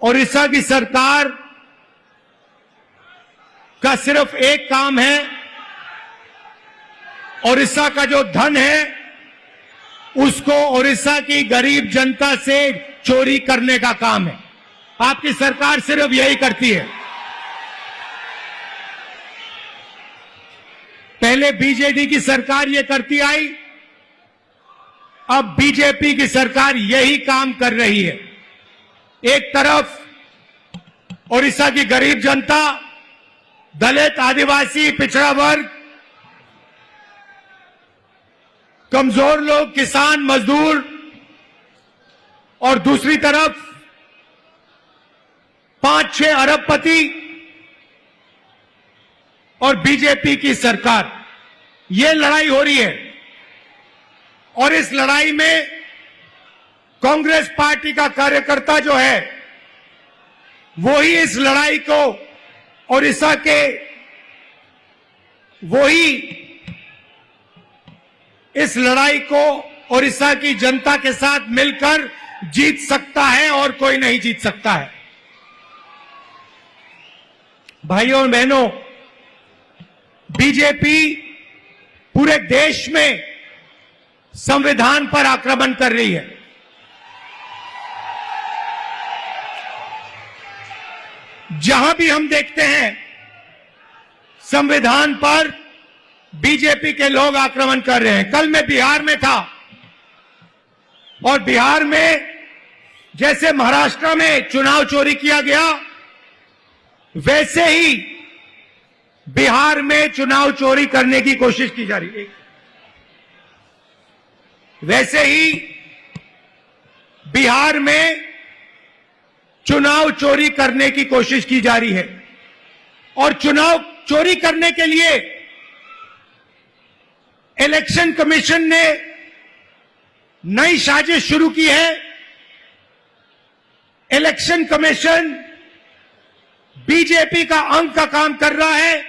ओडिशा की सरकार का सिर्फ एक काम है, ओडिशा का जो धन है उसको ओडिशा की गरीब जनता से चोरी करने का काम है। आपकी सरकार सिर्फ यही करती है। पहले बीजेडी की सरकार ये करती आई, अब बीजेपी की सरकार यही काम कर रही है। एक तरफ ओडिशा की गरीब जनता, दलित, आदिवासी, पिछड़ा वर्ग, कमजोर लोग, किसान, मजदूर, और दूसरी तरफ 5-6 अरबपति और बीजेपी की सरकार, ये लड़ाई हो रही है। और इस लड़ाई में कांग्रेस पार्टी का कार्यकर्ता जो है वो ही इस लड़ाई को ओडिशा के, वही इस लड़ाई को ओडिशा की जनता के साथ मिलकर जीत सकता है और कोई नहीं जीत सकता है। भाइयों और बहनों, बीजेपी पूरे देश में संविधान पर आक्रमण कर रही है। जहां भी हम देखते हैं संविधान पर बीजेपी के लोग आक्रमण कर रहे हैं। कल मैं बिहार में था और बिहार में जैसे महाराष्ट्र में चुनाव चोरी किया गया, वैसे ही बिहार में चुनाव चोरी करने की कोशिश की जा रही है। वैसे ही बिहार में चुनाव चोरी करने की कोशिश की जा रही है और चुनाव चोरी करने के लिए इलेक्शन कमीशन ने नई साजिश शुरू की है। इलेक्शन कमीशन बीजेपी का अंग का काम कर रहा है,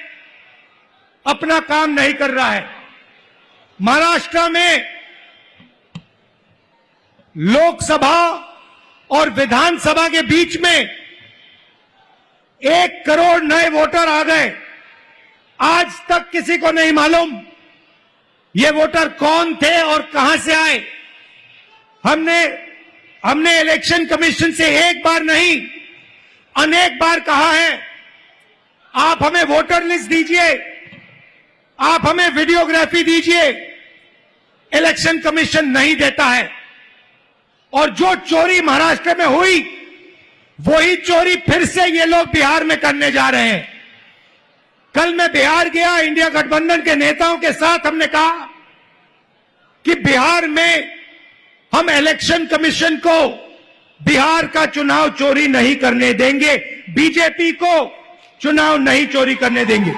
अपना काम नहीं कर रहा है। महाराष्ट्र में लोकसभा और विधानसभा के बीच में 1 करोड़ नए वोटर आ गए। आज तक किसी को नहीं मालूम ये वोटर कौन थे और कहां से आए। हमने इलेक्शन कमीशन से एक बार नहीं, अनेक बार कहा है, आप हमें वोटर लिस्ट दीजिए, आप हमें वीडियोग्राफी दीजिए। इलेक्शन कमीशन नहीं देता है और जो चोरी महाराष्ट्र में हुई वही चोरी फिर से ये लोग बिहार में करने जा रहे हैं। कल मैं बिहार गया, इंडिया गठबंधन के नेताओं के साथ हमने कहा कि बिहार में हम इलेक्शन कमीशन को बिहार का चुनाव चोरी नहीं करने देंगे, बीजेपी को चुनाव नहीं चोरी करने देंगे।